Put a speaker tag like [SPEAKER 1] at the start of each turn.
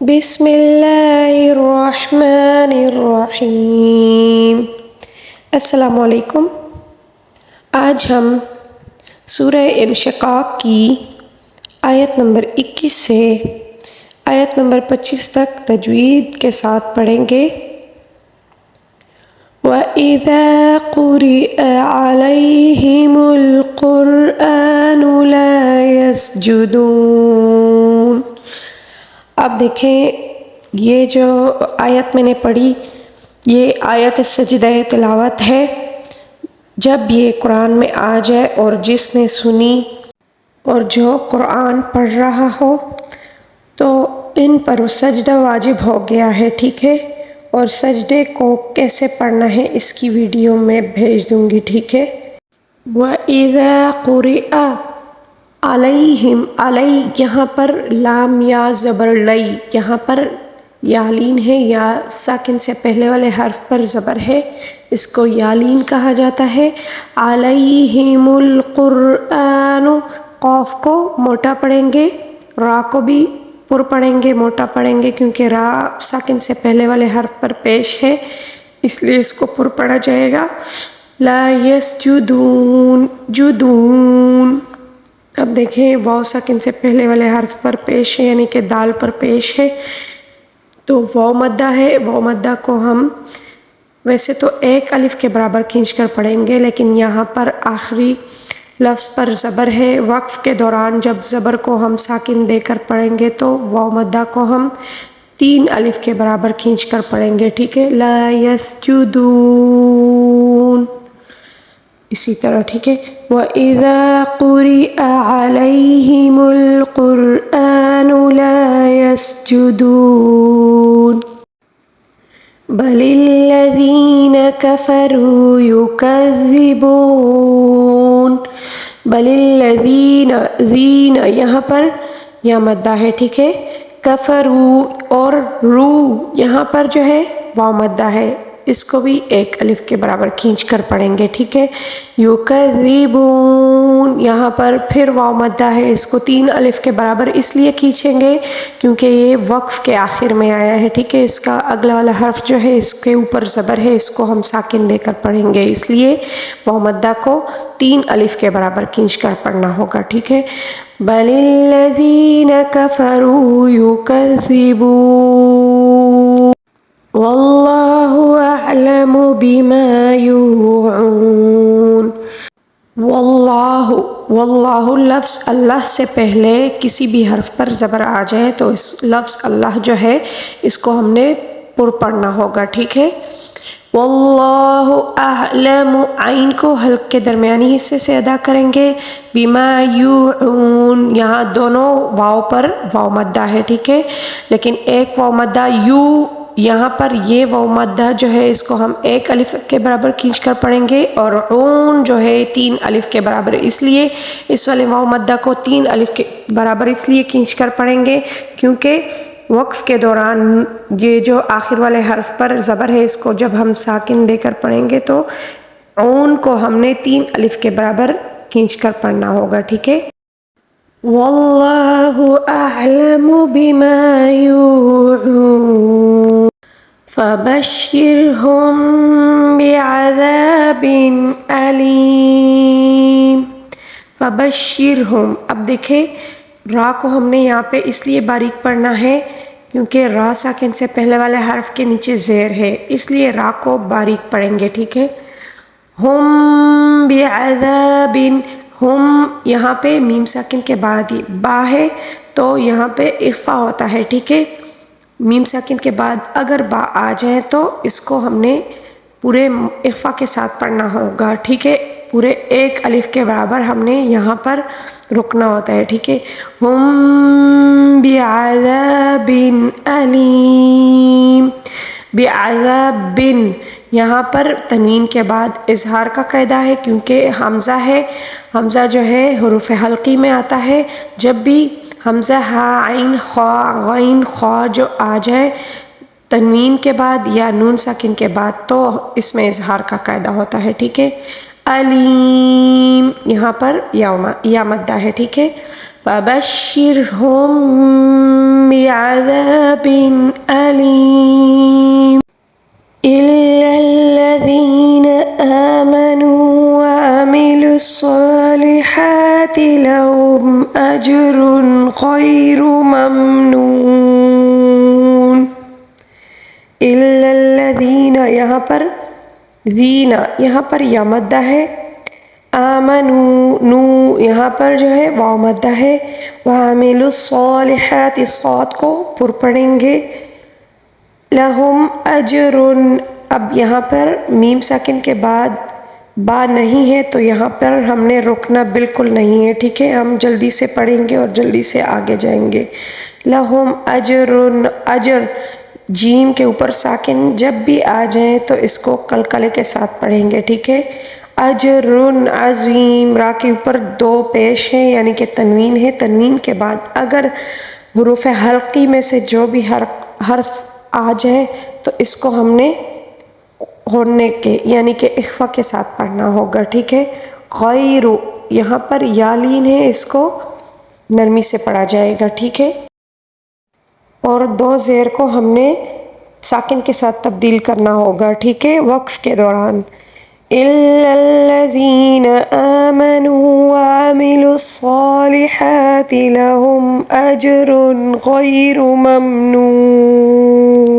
[SPEAKER 1] بسم اللہ الرحمن الرحیم۔ السلام علیکم۔ آج ہم سورہ انشقاق کی آیت نمبر 21 سے آیت نمبر 25 تک تجوید کے ساتھ پڑھیں گے۔ وَإِذَا قُرِئَ عَلَيْهِمُ الْقُرْآنُ لَا يَسْجُدُونَ۔ اب دیکھیں یہ جو آیت میں نے پڑھی یہ آیت سجدہ تلاوت ہے۔ جب یہ قرآن میں آ جائے اور جس نے سنی اور جو قرآن پڑھ رہا ہو تو ان پر سجدہ واجب ہو گیا ہے، ٹھیک ہے؟ اور سجدے کو کیسے پڑھنا ہے اس کی ویڈیو میں بھیج دوں گی، ٹھیک ہے؟ وَإِذَا قُرِئَ علیہم، علی یہاں پر لام یا زبر لئی، یہاں پر یالین ہے، یا ساکن سے پہلے والے حرف پر زبر ہے، اس کو یالین کہا جاتا ہے۔ علیہم القرآن، قاف کو موٹا پڑھیں گے، را کو بھی پر پڑھیں گے، موٹا پڑھیں گے، کیونکہ را ساکن سے پہلے والے حرف پر پیش ہے، اس لیے اس کو پر پڑھا جائے گا۔ لا یسجدون، جدون، اب دیکھیں واو ساکن سے پہلے والے حرف پر پیش ہے، یعنی کہ دال پر پیش ہے، تو واو مدہ ہے۔ واو مدہ کو ہم ویسے تو ایک الف کے برابر کھینچ کر پڑھیں گے، لیکن یہاں پر آخری لفظ پر زبر ہے، وقف کے دوران جب زبر کو ہم ساکن دے کر پڑھیں گے تو واو مدہ کو ہم 3 الف کے برابر کھینچ کر پڑھیں گے، ٹھیک ہے؟ لا یسجدون، اسی طرح، ٹھیک ہے؟ وَإِذَا قُرِئَ عَلَيْهِمُ الْقُرْآنُ لَا يَسْجُدُونَ بَلِ الَّذِينَ كَفَرُوا يُكَذِّبُونَ۔ بَلِ الَّذِينَ، ذین یہاں پر یا مدہ ہے، ٹھیک ہے؟ کفروا اور رو یہاں پر جو ہے واو مدہ ہے، اس کو بھی 1 الف کے برابر کھینچ کر پڑھیں گے، ٹھیک ہے؟ یُکَذِّبُونَ یہاں پر پھر واو مدہ ہے، اس کو 3 الف کے برابر اس لیے کھینچیں گے کیونکہ یہ وقف کے آخر میں آیا ہے، ٹھیک ہے؟ اس کا اگلا والا حرف جو ہے اس کے اوپر زبر ہے، اس کو ہم ساکن دے کر پڑھیں گے، اس لیے واو مدہ کو 3 الف کے برابر کھینچ کر پڑھنا ہوگا، ٹھیک ہے؟ بَلِ الَّذِينَ كَفَرُوا يُكَذِّبُونَ وَاللَّهُ أَعْلَمُ بِمَا يُوعُونَ۔ واللہ لفظ اللہ سے پہلے کسی بھی حرف پر زبر آ جائے تو اس لفظ اللہ جو ہے اس کو ہم نے پر پڑھنا ہوگا، ٹھیک ہے؟ واللہ اعلم، عین کو حلق کے درمیانی حصے سے ادا کریں گے۔ بما یوعون، یہاں دونوں واو پر واو مدہ ہے، ٹھیک ہے؟ لیکن ایک واو مدہ یو، یہاں پر یہ واو مدہ جو ہے اس کو ہم 1 الف کے برابر کھینچ کر پڑھیں گے، اور عون جو ہے 3 الف کے برابر، اس لیے اس والے واو مدہ کو 3 الف کے برابر اس لیے کھینچ کر پڑھیں گے کیونکہ وقف کے دوران یہ جو آخر والے حرف پر زبر ہے اس کو جب ہم ساکن دے کر پڑھیں گے تو عون کو ہم نے 3 الف کے برابر کھینچ کر پڑھنا ہوگا، ٹھیک ہے؟ واللہ اعلم بما یوعون فبشرهم بعذاب علیم۔ فبشرهم، اب دیکھیں را کو ہم نے یہاں پہ اس لیے باریک پڑھنا ہے کیونکہ را ساکن سے پہلے والے حرف کے نیچے زیر ہے، اس لیے را کو باریک پڑھیں گے، ٹھیک ہے؟ ہم بعذاب، ہم یہاں پہ میم ساکن کے بعد با ہے تو یہاں پہ اخفا ہوتا ہے، ٹھیک ہے؟ میم ساکن کے بعد اگر با آ جائے تو اس کو ہم نے پورے اخفا کے ساتھ پڑھنا ہوگا، ٹھیک ہے؟ پورے 1 الف کے برابر ہم نے یہاں پر رکنا ہوتا ہے، ٹھیک ہے؟ ہم بعذاب علیم، بعذاب، یہاں پر تنوین کے بعد اظہار کا قاعدہ ہے کیونکہ حمزہ ہے، حمزہ جو ہے حروف حلقی میں آتا ہے، جب بھی حمزہ ہا عین خا غین خا جو آ جائے تنوین کے بعد یا نون ساکن کے بعد تو اس میں اظہار کا قاعدہ ہوتا ہے، ٹھیک ہے؟ علیم یہاں پر یا مدہ ہے، ٹھیک ہے؟ فبشرهم بعذاب عذاب أليم إلا الذين آمنوا وعملوا الصالحات لهم أجر غير ممنون. إلا الذين یہاں پر دینا یہاں پر یا مدہ ہے، آمنو نو یہاں پر جو ہے واو مدہ ہے، وعملوا الصالحات صاد کو پر پڑھیں گے، لہم اجر. اب یہاں پر میم ساکن کے بعد با نہیں ہے تو یہاں پر ہم نے رکنا بالکل نہیں ہے، ٹھیک ہے، ہم جلدی سے پڑھیں گے اور جلدی سے آگے جائیں گے. لہم اجر، اجر جیم کے اوپر ساکن جب بھی آ جائیں تو اس کو قلقلے کے ساتھ پڑھیں گے، ٹھیک ہے. اجر عظیم، را کے اوپر دو پیش ہیں یعنی کہ تنوین ہے، تنوین کے بعد اگر حروف حلقی میں سے جو بھی حرف آ جائے تو اس کو ہم نے ہونے کے یعنی کہ اخفا کے ساتھ پڑھنا ہوگا، ٹھیک ہے. غیر یہاں پر یالین ہے، اس کو نرمی سے پڑھا جائے گا، ٹھیک ہے. اور دو زیر کو ہم نے ساکن کے ساتھ تبدیل کرنا ہوگا، ٹھیک ہے، وقف کے دوران. إِلَّا الَّذِينَ آمَنُوا وَعَمِلُوا الصَّالِحَاتِ لَهُمْ أَجْرٌ غَيْرُ مَمْنُونٍ.